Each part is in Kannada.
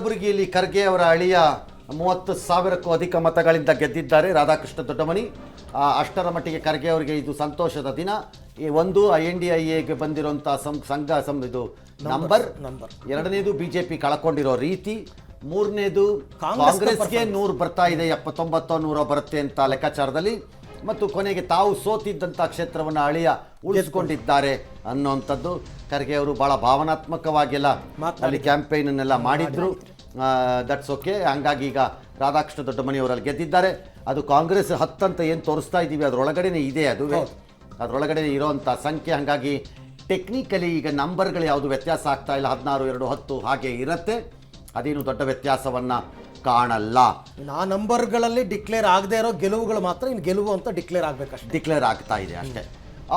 ಕಲಬುರಗಿಯಲ್ಲಿ ಖರ್ಗೆ ಅವರ ಅಳಿಯ 30,000ಕ್ಕೂ ಅಧಿಕ ಮತಗಳಿಂದ ಗೆದ್ದಿದ್ದಾರೆ ರಾಧಾಕೃಷ್ಣ ದೊಡ್ಡಮನಿ. ಅಷ್ಟರ ಮಟ್ಟಿಗೆ ಖರ್ಗೆ ಅವರಿಗೆ ಇದು ಸಂತೋಷದ ದಿನ. ಒಂದು NDIAಗೆ ಬಂದಿರುವಂಥ ಇದು ನಂಬರ್, ಎರಡನೇದು ಬಿಜೆಪಿ ಕಳ್ಕೊಂಡಿರೋ ರೀತಿ, ಮೂರನೇದು ಕಾಂಗ್ರೆಸ್ಗೆ 100 ಬರ್ತಾ ಇದೆ, 79 100 ಬರುತ್ತೆ ಅಂತ ಲೆಕ್ಕಾಚಾರದಲ್ಲಿ, ಮತ್ತು ಕೊನೆಗೆ ತಾವು ಸೋತಿದ್ದಂಥ ಕ್ಷೇತ್ರವನ್ನು ಅಳಿಯ ಉಳಿಸ್ಕೊಂಡಿದ್ದಾರೆ ಅನ್ನೋಂಥದ್ದು. ಖರ್ಗೆ ಅವರು ಬಹಳ ಭಾವನಾತ್ಮಕವಾಗೆಲ್ಲ ಅಲ್ಲಿ ಕ್ಯಾಂಪೇನನ್ನೆಲ್ಲ ಮಾಡಿದ್ರು. That's okay. ಹಂಗಾಗಿ ಈಗ ರಾಧಾಕೃಷ್ಣ ದೊಡ್ಡಮನಿ ಅವರಲ್ಲಿ ಗೆದ್ದಿದ್ದಾರೆ. ಅದು ಕಾಂಗ್ರೆಸ್ 10 ಅಂತ ಏನು ತೋರಿಸ್ತಾ ಇದ್ದೀವಿ ಅದರೊಳಗಡೆನೇ ಇದೆ, ಅದರೊಳಗಡೆ ಇರೋವಂಥ ಸಂಖ್ಯೆ. ಹಾಗಾಗಿ ಟೆಕ್ನಿಕಲಿ ಈಗ ನಂಬರ್ಗಳು ಯಾವುದು ವ್ಯತ್ಯಾಸ ಆಗ್ತಾ ಇಲ್ಲ, 16 2 10 ಹಾಗೆ ಇರುತ್ತೆ. ಅದೇನು ದೊಡ್ಡ ವ್ಯತ್ಯಾಸವನ್ನು ಕಾಣಲ್ಲ. ಆ ನಂಬರ್ಗಳಲ್ಲಿ ಡಿಕ್ಲೇರ್ ಆಗದೆ ಇರೋ ಗೆಲುವುಗಳು ಮಾತ್ರ ಇನ್ನು ಗೆಲುವು ಅಂತ ಡಿಕ್ಲೇರ್ ಆಗಬೇಕಷ್ಟೇ, ಡಿಕ್ಲೇರ್ ಆಗ್ತಾ ಇದೆ ಅಷ್ಟೇ.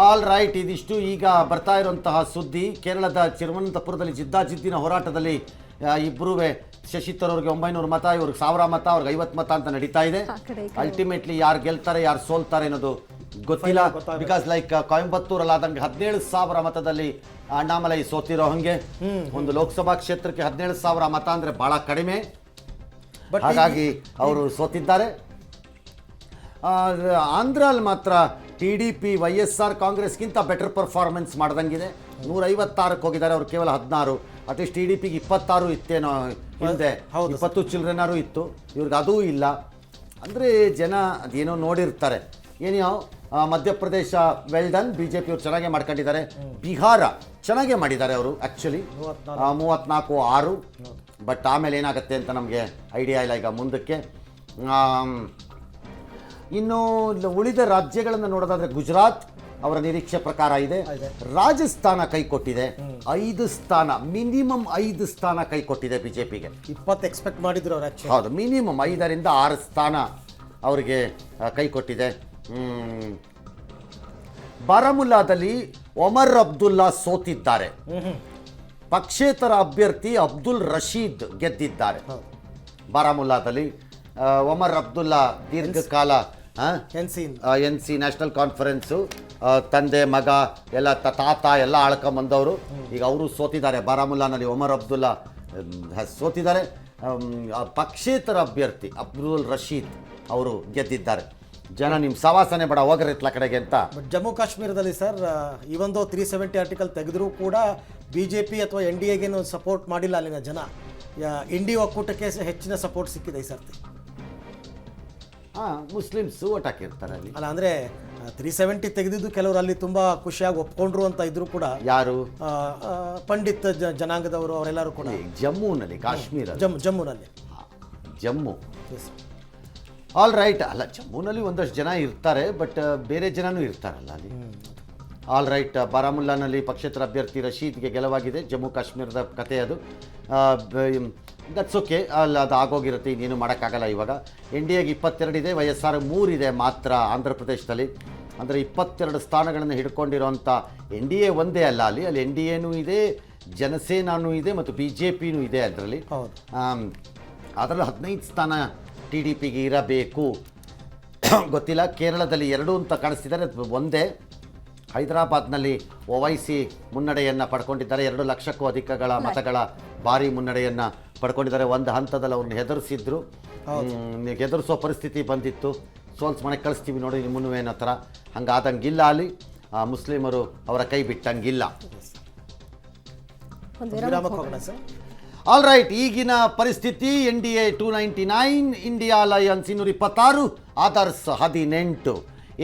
All right. ಇದಿಷ್ಟು ಈಗ ಬರ್ತಾ ಇರುವಂತಹ ಸುದ್ದಿ. ಕೇರಳದ ತಿರುವನಂತಪುರದಲ್ಲಿ ಜಿದ್ದಾಜಿದ್ದಿನ ಹೋರಾಟದಲ್ಲಿ ಇಬ್ಬರೂ ಶಶಿ ತರೂರ್ಗೆ 900 ಮತ, ಇವ್ರಿಗೆ 1000 ಮತ, ಅವ್ರಿಗೆ 50 ಮತ ಅಂತ ನಡೀತಾ ಇದೆ. ಅಲ್ಟಿಮೇಟ್ಲಿ ಯಾರು ಗೆಲ್ತಾರೆ ಯಾರು ಸೋಲ್ತಾರೆ ಅನ್ನೋದು ಗೊತ್ತಿಲ್ಲ. ಬಿಕಾಸ್ ಲೈಕ್ ಕೊಯಂಬತ್ತೂರಲ್ಲಿ ಆದಂಗೆ 17,000 ಮತದಲ್ಲಿ ಅಣ್ಣಾಮಲೈ ಸೋತಿರೋ ಹಂಗೆ ಒಂದು ಲೋಕಸಭಾ ಕ್ಷೇತ್ರಕ್ಕೆ 17,000 ಮತ ಅಂದ್ರೆ ಬಹಳ ಕಡಿಮೆ. ಹಾಗಾಗಿ ಅವರು ಸೋತಿದ್ದಾರೆ. ಆಂಧ್ರಲ್ಲಿ ಮಾತ್ರ TDP YSR ಕಾಂಗ್ರೆಸ್ಗಿಂತ ಬೆಟರ್ ಪರ್ಫಾರ್ಮೆನ್ಸ್ ಮಾಡ್ದಂಗಿದೆ. 156ಕ್ಕೆ ಹೋಗಿದ್ದಾರೆ, ಅವ್ರು ಕೇವಲ 16. ಅಟ್ಲೀಸ್ಟ್ TDPಗೆ 26 ಇತ್ತೇನೋ ಹಿಂದೆ, 20 ಚಿಲ್ಡ್ರನಾರು ಇತ್ತು, ಇವ್ರಿಗೆ ಅದೂ ಇಲ್ಲ. ಅಂದರೆ ಜನ ಅದೇನೋ ನೋಡಿರ್ತಾರೆ. ಏನೋ ಮಧ್ಯಪ್ರದೇಶ ವೆಲ್ ಡನ್, BJP ಅವ್ರು ಚೆನ್ನಾಗೇ ಮಾಡ್ಕೊಂಡಿದ್ದಾರೆ. ಬಿಹಾರ ಚೆನ್ನಾಗೇ ಮಾಡಿದ್ದಾರೆ ಅವರು ಆ್ಯಕ್ಚುಲಿ, 34-6. ಬಟ್ ಆಮೇಲೆ ಏನಾಗುತ್ತೆ ಅಂತ ನಮಗೆ ಐಡಿಯಾ ಇಲ್ಲ ಈಗ ಮುಂದಕ್ಕೆ. ಇನ್ನು ಉಳಿದ ರಾಜ್ಯಗಳನ್ನು ನೋಡೋದಾದರೆ ಗುಜರಾತ್ ಅವರ ನಿರೀಕ್ಷೆ ಪ್ರಕಾರ ಇದೆ. ರಾಜಸ್ಥಾನ ಕೈ ಕೊಟ್ಟಿದೆ, 5 ಸ್ಥಾನ, ಮಿನಿಮಮ್ 5 ಸ್ಥಾನ ಕೈ ಕೊಟ್ಟಿದೆ ಬಿಜೆಪಿಗೆ. 20 ಎಕ್ಸ್ಪೆಕ್ಟ್ ಮಾಡಿದ್ರು ಅವರು. ಹೌದು, ಮಿನಿಮಮ್ 5ರಿಂದ 6 ಸ್ಥಾನ ಅವರಿಗೆ ಕೈ ಕೊಟ್ಟಿದೆ. ಬಾರಾಮುಲ್ಲಾದಲ್ಲಿ ಒಮರ್ ಅಬ್ದುಲ್ಲಾ ಸೋತಿದ್ದಾರೆ. ಪಕ್ಷೇತರ ಅಭ್ಯರ್ಥಿ ಅಬ್ದುಲ್ ರಶೀದ್ ಗೆದ್ದಿದ್ದಾರೆ. ಬಾರಾಮುಲ್ಲಾದಲ್ಲಿ ಒಮರ್ ಅಬ್ದುಲ್ಲಾ ದೀರ್ಘಕಾಲ NC ನ್ಯಾಷನಲ್ ಕಾನ್ಫರೆನ್ಸು ತಂದೆ ಮಗ ಎಲ್ಲ ತಾತ ಎಲ್ಲ ಆಳ್ಕೊಂಬಂದವರು. ಈಗ ಅವರು ಸೋತಿದ್ದಾರೆ ಬಾರಾಮುಲ್ಲಾನಲ್ಲಿ. ಒಮರ್ ಅಬ್ದುಲ್ಲಾ ಸೋತಿದ್ದಾರೆ. ಪಕ್ಷೇತರ ಅಭ್ಯರ್ಥಿ ಅಬ್ದುಲ್ ರಶೀದ್ ಅವರು ಗೆದ್ದಿದ್ದಾರೆ. ಜನ ನಿಮ್ಮ ಸವಾಸನೆ ಬೇಡ ಹೋಗರಿತ್ಲ ಕಡೆಗೆ ಅಂತ. ಬಟ್ ಜಮ್ಮು ಕಾಶ್ಮೀರದಲ್ಲಿ ಸರ್, ಇವೊಂದು 370 ಆರ್ಟಿಕಲ್ ತೆಗೆದರೂ ಕೂಡ BJP ಅಥವಾ NDAಗೇನು ಸಪೋರ್ಟ್ ಮಾಡಿಲ್ಲ ಅಲ್ಲಿನ ಜನ. ಇಂಡಿ ಒಕ್ಕೂಟಕ್ಕೆ ಹೆಚ್ಚಿನ ಸಪೋರ್ಟ್ ಸಿಕ್ಕಿದೆ ಈ ಸರ್ತಿ. ಮುಸ್ಲಿಮ್ಸ್ ಓಟ್ ಹಾಕಿರ್ತಾರೆ ಅಲ್ಲಿ. ಅಲ್ಲ ಅಂದರೆ 370 ತೆಗೆದಿದ್ದು ಕೆಲವರು ಅಲ್ಲಿ ತುಂಬ ಖುಷಿಯಾಗಿ ಒಪ್ಕೊಂಡ್ರು ಅಂತ ಇದ್ರು ಕೂಡ. ಯಾರು? ಪಂಡಿತ್ ಜನಾಂಗದವರು ಅವರೆಲ್ಲರೂ ಕೂಡ. ಜಮ್ಮುನಲ್ಲಿ, ಕಾಶ್ಮೀರ, ಜಮ್ಮುನಲ್ಲಿ. Jammu all right. ಅಲ್ಲ, ಜಮ್ಮುನಲ್ಲಿ ಒಂದಷ್ಟು ಜನ ಇರ್ತಾರೆ, ಬಟ್ ಬೇರೆ ಜನನೂ ಇರ್ತಾರಲ್ಲ ಅಲ್ಲಿ. All right. ಬಾರಾಮುಲ್ಲಾನಲ್ಲಿ ಪಕ್ಷೇತರ ಅಭ್ಯರ್ಥಿ ರಶೀದ್ಗೆ ಗೆಲುವಾಗಿದೆ. ಜಮ್ಮು ಕಾಶ್ಮೀರದ ಕತೆ ಅದು. ದಟ್ಸ್ ಓಕೆ, ಅಲ್ಲಿ ಅದು ಆಗೋಗಿರುತ್ತೆ, ಇನ್ನೇನು ಮಾಡೋಕ್ಕಾಗಲ್ಲ. ಇವಾಗ NDAಗೆ 22 ಇದೆ, YSR 3 ಇದೆ ಮಾತ್ರ ಆಂಧ್ರ ಪ್ರದೇಶದಲ್ಲಿ. ಅಂದರೆ 22 ಸ್ಥಾನಗಳನ್ನು ಹಿಡ್ಕೊಂಡಿರೋಂಥ NDA ಒಂದೇ ಅಲ್ಲ ಅಲ್ಲಿ NDAನೂ ಇದೆ, ಜನಸೇನಾನೂ ಇದೆ, ಮತ್ತು BJPನೂ ಇದೆ ಅದರಲ್ಲಿ. ಅದರಲ್ಲಿ 15 ಸ್ಥಾನ TDPಗೆ ಇರಬೇಕು. ಗೊತ್ತಿಲ್ಲ. ಕೇರಳದಲ್ಲಿ 2 ಅಂತ ಕಾಣಿಸ್ತಿದ್ದಾರೆ, ಒಂದೇ. ಹೈದರಾಬಾದ್ನಲ್ಲಿ OIC ಮುನ್ನಡೆಯನ್ನು ಪಡ್ಕೊಂಡಿದ್ದಾರೆ. 2 ಲಕ್ಷಕ್ಕೂ ಅಧಿಕಗಳ ಮತಗಳ ಭಾರಿ ಮುನ್ನಡೆಯನ್ನು ಪಡ್ಕೊಂಡಿದ್ದಾರೆ. ಒಂದು ಹಂತದಲ್ಲಿ ಅವ್ರನ್ನ ಹೆದರಿಸಿದ್ರು, ಹೆದರಿಸೋ ಪರಿಸ್ಥಿತಿ ಬಂದಿತ್ತು. ಸೋಲ್ಸ್ ಮನೆಗೆ ಕಳಿಸ್ತೀವಿ ನೋಡಿ ನಿಮ್ಮನ್ನು ಏನೋ ಥರ, ಹಂಗಾದಂಗಿಲ್ಲ ಅಲ್ಲಿ. ಮುಸ್ಲಿಮರು ಅವರ ಕೈ ಬಿಟ್ಟಂಗಿಲ್ಲ. All right. ಈಗಿನ ಪರಿಸ್ಥಿತಿ NDA 299, ಇಂಡಿಯಾ ಅಲಯನ್ಸ್ 226, ಆದರ್ಸ್ 18.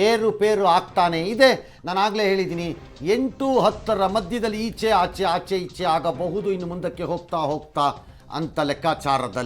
ಏರುಪೇರು ಆಗ್ತಾನೆ ಇದೆ. ನಾನು ಆಗಲೇ ಹೇಳಿದ್ದೀನಿ, 8-10ರ ಮಧ್ಯದಲ್ಲಿ ಈಚೆ ಆಚೆ ಈಚೆ ಆಗಬಹುದು ಇನ್ನು ಮುಂದಕ್ಕೆ ಹೋಗ್ತಾ ಅಂತ ಲೆಕ್ಕಾಚಾರದಲ್ಲಿ.